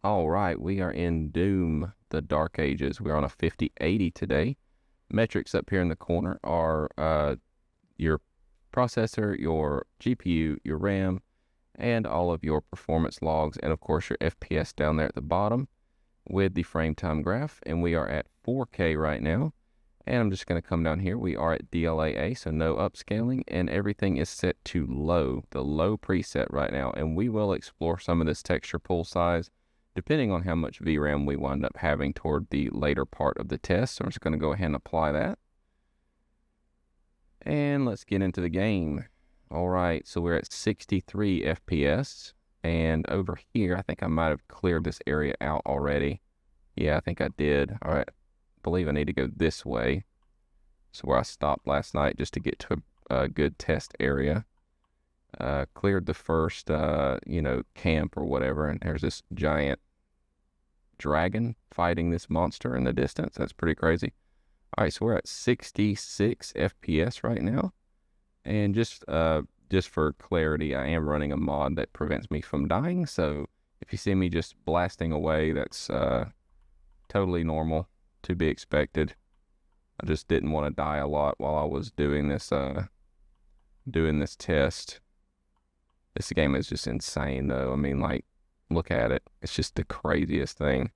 All right, we are in Doom, the Dark Ages. We're on a 5080 today. Metrics up here in the corner are your processor, your GPU, your RAM, and all of your performance logs, and of course your FPS down there at the bottom with the frame time graph. And we are at 4K right now. And I'm just going to come down here. We are at DLAA, so no upscaling, and everything is set to low, the low preset right now. And we will explore some of this texture pool size depending on how much VRAM we wind up having toward the later part of the test. So I'm just going to go ahead and apply that. And let's get into the game. All right, so we're at 63 FPS. And over here, I think I might have cleared this area out already. Yeah, I think I did. All right, I believe I need to go this way. So where I stopped last night just to get to a good test area. Cleared the first, camp or whatever, and there's this giant dragon fighting this monster in the distance. That's pretty crazy. All right, so we're at 66 FPS right now, and just for clarity, I am running a mod that prevents me from dying. So if you see me just blasting away, that's totally normal, to be expected. I just didn't want to die a lot while I was doing this test. This game is just insane, though. I mean, like, look at it. It's just the craziest thing.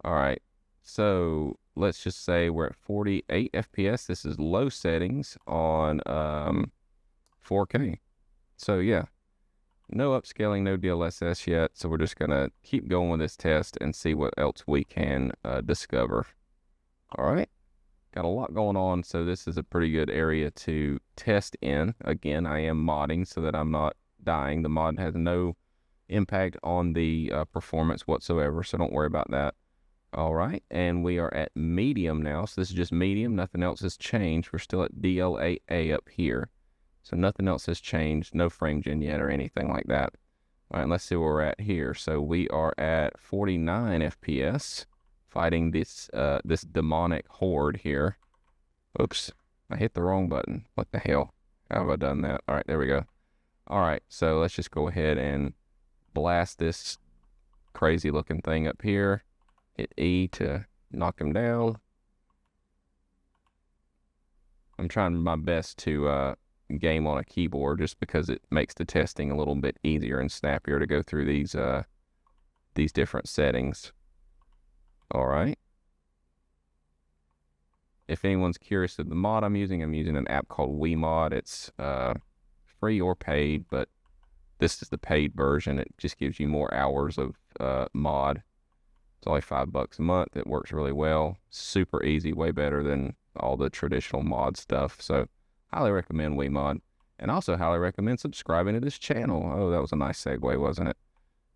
All right, so let's just say we're at 48 FPS. This is low settings on 4K. So, yeah, no upscaling, no DLSS yet. So we're just going to keep going with this test and see what else we can discover. All right, got a lot going on, so this is a pretty good area to test in. Again, I am modding so that I'm not dying. The mod has no impact on the performance whatsoever, so don't worry about that. All right, and we are at medium now, so this is just medium. Nothing else has changed. We're still at DLAA up here, so nothing else has changed. No frame gen yet or anything like that. All right, let's see where we're at here. So we are at 49 FPS fighting this demonic horde here. Oops, I hit the wrong button. What the hell? How have I done that? All right, there we go. All right, so let's just go ahead and blast this crazy looking thing up here. Hit E to knock him down. I'm trying my best to game on a keyboard just because it makes the testing a little bit easier and snappier to go through these different settings. All right. If anyone's curious of the mod I'm using an app called WeMod. It's free or paid, but this is the paid version. It just gives you more hours of mod. It's only $5 a month. It works really well. Super easy, way better than all the traditional mod stuff. So highly recommend WeMod, and also highly recommend subscribing to this channel. Oh, that was a nice segue, wasn't it?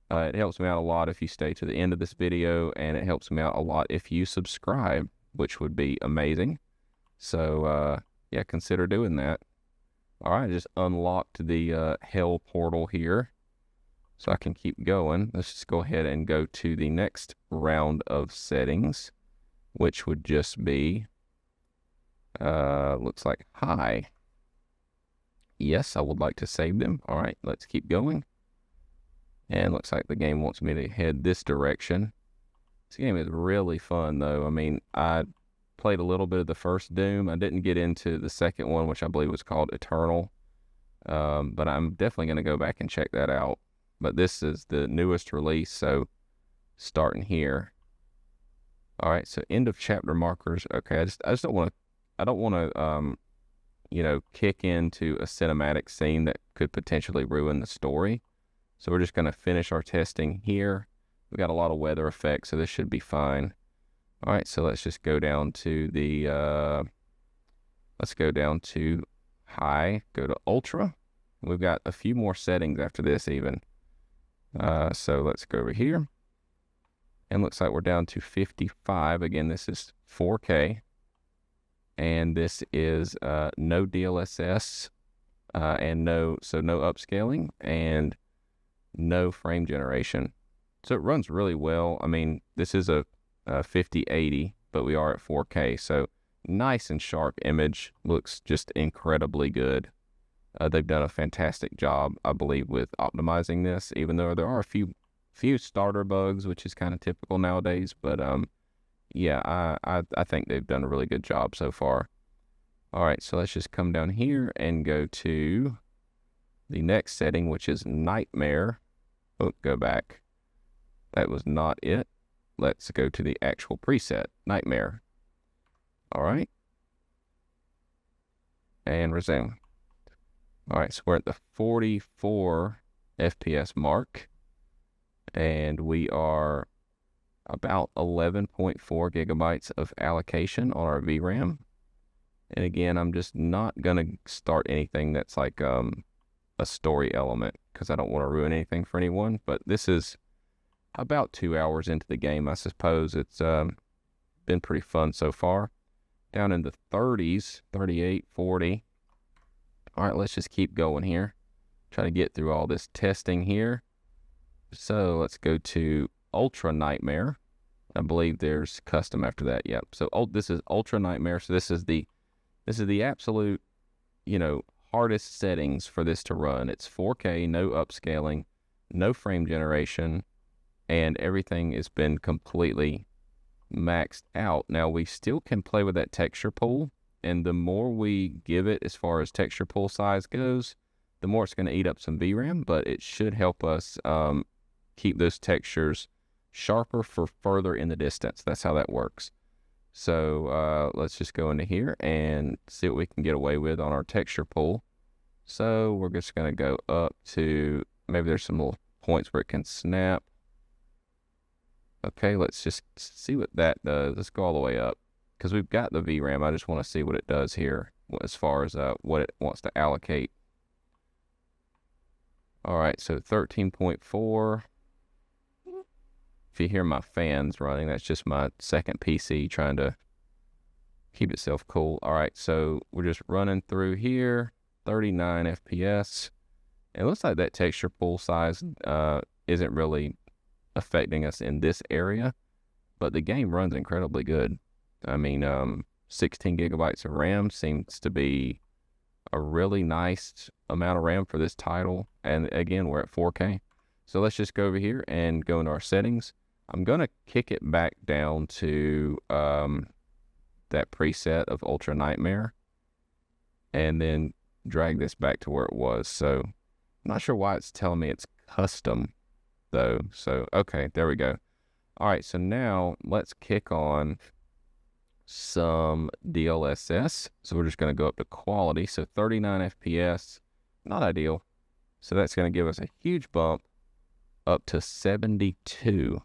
It helps me out a lot if you stay to the end of this video, and it helps me out a lot if you subscribe, which would be amazing. So yeah, consider doing that. All right, I just unlocked the hell portal here, so I can keep going. Let's just go ahead and go to the next round of settings, which would just be, looks like high. Yes, I would like to save them. All right, let's keep going. And looks like the game wants me to head this direction. This game is really fun, though. I mean, I played a little bit of the first Doom. I didn't get into the second one, which I believe was called Eternal. But I'm definitely going to go back and check that out. But this is the newest release, so starting here. All right, so end of chapter markers. Okay, I just don't want to, kick into a cinematic scene that could potentially ruin the story. So we're just going to finish our testing here. We got a lot of weather effects, so this should be fine. All right, so let's just go down to the, let's go down to high, go to ultra. We've got a few more settings after this even. So let's go over here. And looks like we're down to 55. Again, this is 4K. And this is no DLSS and no upscaling and no frame generation. So it runs really well. I mean, this is a 5080, but we are at 4K. So nice and sharp image. Looks just incredibly good. They've done a fantastic job, I believe, with optimizing this, even though there are a few few starter bugs, which is kind of typical nowadays, but yeah, I think they've done a really good job so far. All right, so let's just come down here and go to the next setting, which is Nightmare. Oh, go back. That was not it. Let's go to the actual preset, Nightmare. All right. And resume. All right, so we're at the 44 FPS mark. And we are about 11.4 gigabytes of allocation on our VRAM. And again, I'm just not going to start anything that's like a story element because I don't want to ruin anything for anyone. But this is about 2 hours into the game, I suppose. It's been pretty fun so far. Down in the 30s, 38, 40. All right, let's just keep going here. Try to get through all this testing here. So let's go to Ultra Nightmare. I believe there's custom after that. Yep. So this is Ultra Nightmare. So this is the absolute, hardest settings for this to run. It's 4K, no upscaling, no frame generation, and everything has been completely maxed out. Now we still can play with that texture pool, and the more we give it as far as texture pool size goes, the more it's going to eat up some VRAM, but it should help us keep those textures sharper for further in the distance. That's how that works. So let's just go into here and see what we can get away with on our texture pool. So we're just going to go up to, maybe there's some little points where it can snap. Okay, let's just see what that does. Let's go all the way up because we've got the VRAM. I just want to see what it does here as far as what it wants to allocate. All right, so 13.4. If you hear my fans running, that's just my second PC trying to keep itself cool. All right, so we're just running through here, 39 FPS. It looks like that texture pool size isn't really affecting us in this area, but the game runs incredibly good. I mean, 16 gigabytes of RAM seems to be a really nice amount of RAM for this title. And again, we're at 4K. So let's just go over here and go into our settings. I'm going to kick it back down to that preset of Ultra Nightmare and then drag this back to where it was. So I'm not sure why it's telling me it's custom though. So, okay, there we go. All right, so now let's kick on some DLSS. So we're just going to go up to quality. So 39 FPS, not ideal. So that's going to give us a huge bump up to 72.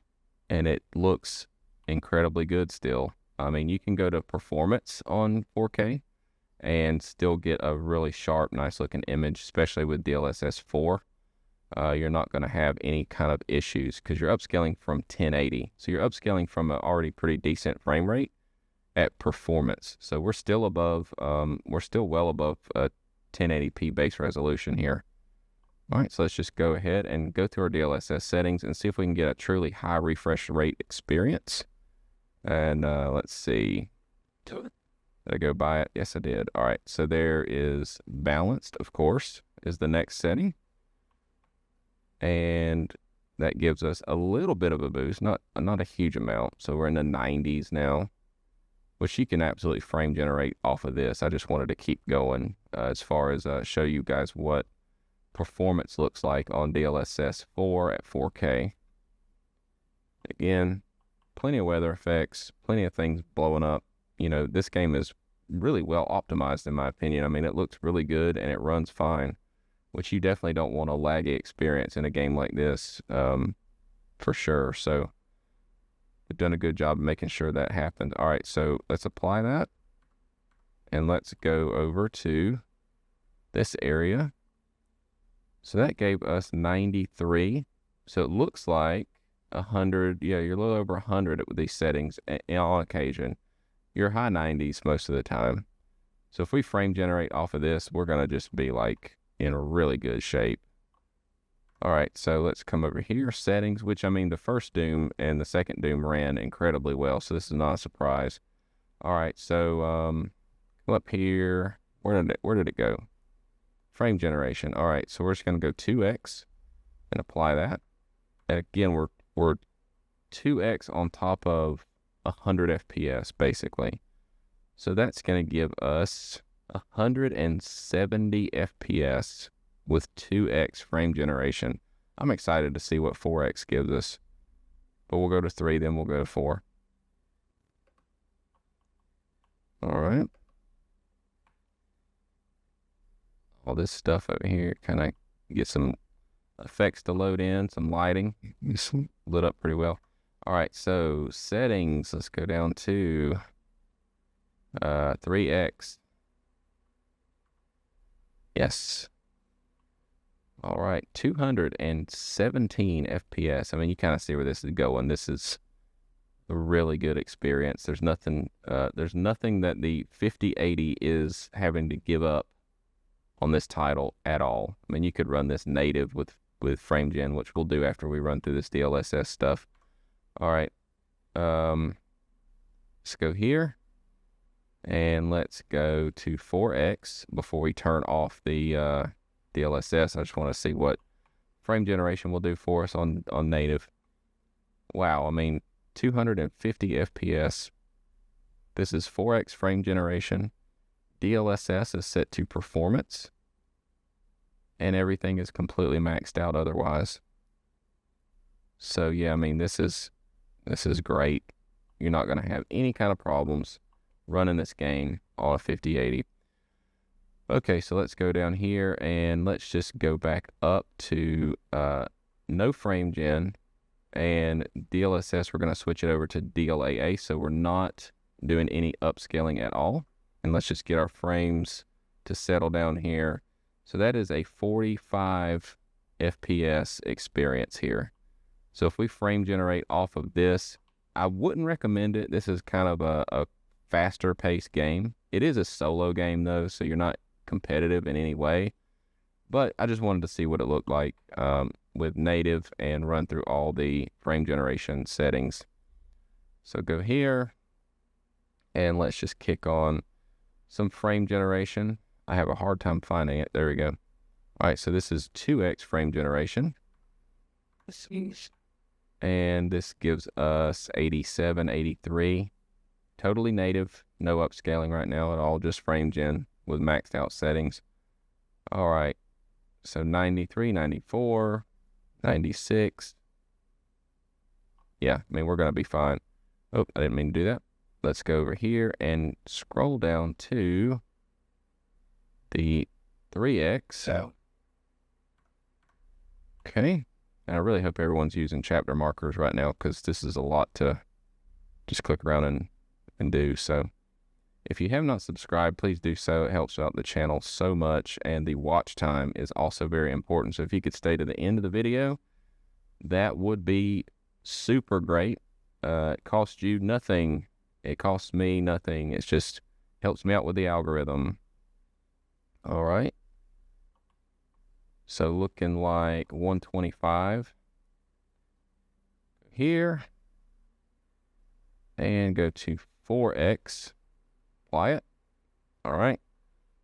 And it looks incredibly good still. I mean, you can go to performance on 4K and still get a really sharp, nice looking image, especially with DLSS 4. You're not going to have any kind of issues because you're upscaling from 1080. So you're upscaling from an already pretty decent frame rate at performance. So we're still above, we're still well above a 1080p base resolution here. All right, so let's just go ahead and go through our DLSS settings and see if we can get a truly high refresh rate experience. And let's see. Did I go by it? Yes, I did. All right, so there is balanced, of course, is the next setting. And that gives us a little bit of a boost, not a huge amount. So we're in the 90s now, which you can absolutely frame generate off of this. I just wanted to keep going as far as show you guys what performance looks like on DLSS 4 at 4K. Again, plenty of weather effects, plenty of things blowing up. You know, this game is really well optimized in my opinion. I mean, it looks really good and it runs fine, which you definitely don't want a laggy experience in a game like this, for sure. So we've done a good job of making sure that happened. All right, so let's apply that and let's go over to this area. So that gave us 93. So it looks like 100. Yeah, you're a little over 100 with these settings on occasion. You're high 90s most of the time. So if we frame generate off of this, we're going to just be like in really good shape. All right, so let's come over here, settings, which I mean the first Doom and the second Doom ran incredibly well, so this is not a surprise. All right, so come up here. Where did it go? Frame generation. All right, so we're just going to go 2x and apply that. again, we're 2x on top of 100 FPS basically. So that's going to give us 170 FPS with 2x frame generation. I'm excited to see what 4x gives us. But we'll go to 3, then we'll go to 4. All right. All this stuff over here, kind of get some effects to load in, some lighting. It's lit up pretty well. All right, so settings, let's go down to 3x. Yes. All right, 217 FPS. I mean, you kind of see where this is going. This is a really good experience. There's nothing that the 5080 is having to give up on this title at all. I mean, you could run this native with frame gen, which we'll do after we run through this DLSS stuff. All right, let's go here and let's go to 4x before we turn off the DLSS. I just want to see what frame generation will do for us on native. Wow, I mean, 250 FPS. This is 4x frame generation. DLSS is set to performance, and everything is completely maxed out otherwise. So yeah, I mean, this is great. You're not going to have any kind of problems running this game on a 5080. Okay, so let's go down here and let's just go back up to no frame gen, and DLSS, we're going to switch it over to DLAA, so we're not doing any upscaling at all. And let's just get our frames to settle down here. So that is a 45 FPS experience here. So if we frame generate off of this, I wouldn't recommend it. This is kind of a faster paced game. It is a solo game though, so you're not competitive in any way. But I just wanted to see what it looked like with native and run through all the frame generation settings. So go here and let's just kick on some frame generation. I have a hard time finding it. There we go. All right, so this is 2x frame generation. And this gives us 87, 83. Totally native, no upscaling right now at all, just frame gen with maxed out settings. All right, so 93, 94, 96. Yeah, I mean, we're going to be fine. Oh, I didn't mean to do that. Let's go over here and scroll down to the 3x. Okay. And I really hope everyone's using chapter markers right now, because this is a lot to just click around and do. So if you have not subscribed, please do so. It helps out the channel so much, and the watch time is also very important. So if you could stay to the end of the video, that would be super great. It costs you nothing. It costs me nothing. It just helps me out with the algorithm. All right. So looking like 125 here, and go to 4x, apply it. All right.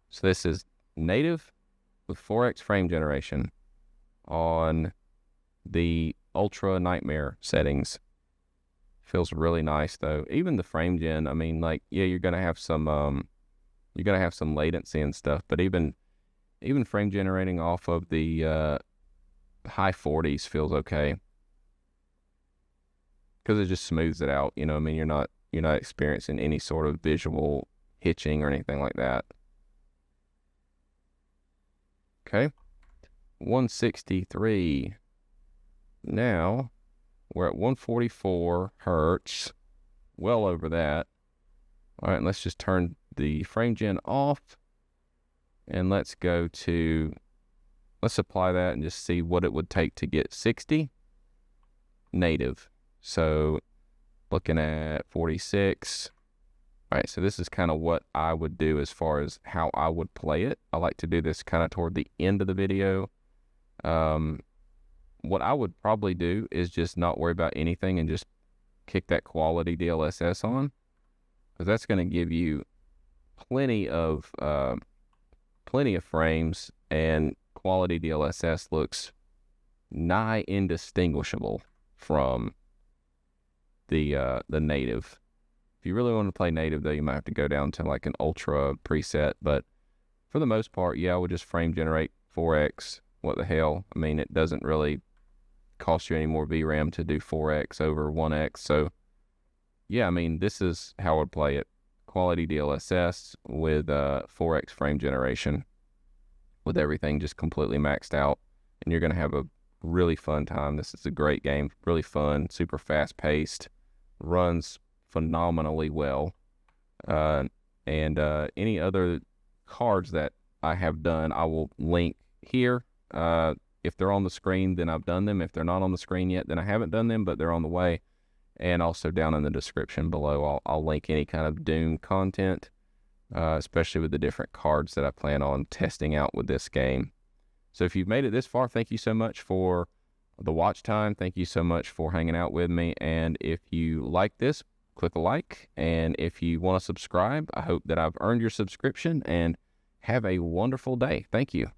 So this is native with 4x frame generation on the Ultra Nightmare settings. Feels really nice though. Even the frame gen, I mean, like, yeah, you're gonna have some latency and stuff, but even frame generating off of the high 40s feels okay, because it just smooths it out. You know, I mean, you're not experiencing any sort of visual hitching or anything like that. Okay, 163. Now we're at 144 hertz, well over that. All right, let's just turn the frame gen off, and let's apply that and just see what it would take to get 60 native. So looking at 46. All right, so this is kind of what I would do as far as how I would play it. I like to do this kind of toward the end of the video. What I would probably do is just not worry about anything and just kick that quality DLSS on, because that's going to give you plenty of frames, and quality DLSS looks nigh indistinguishable from the native. If you really want to play native, though, you might have to go down to like an ultra preset. But for the most part, yeah, I would just frame generate 4x. What the hell? I mean, it doesn't really cost you any more VRAM to do 4x over 1x. So, yeah, I mean, this is how I would play it. Quality DLSS with 4x frame generation with everything just completely maxed out. And you're going to have a really fun time. This is a great game. Really fun, super fast-paced, runs phenomenally well. And any other cards that I have done, I will link here. If they're on the screen, then I've done them. If they're not on the screen yet, then I haven't done them, but they're on the way. And also down in the description below, I'll link any kind of Doom content, especially with the different cards that I plan on testing out with this game. So if you've made it this far, thank you so much for the watch time. Thank you so much for hanging out with me. And if you like this, click a like. And if you want to subscribe, I hope that I've earned your subscription, and have a wonderful day. Thank you.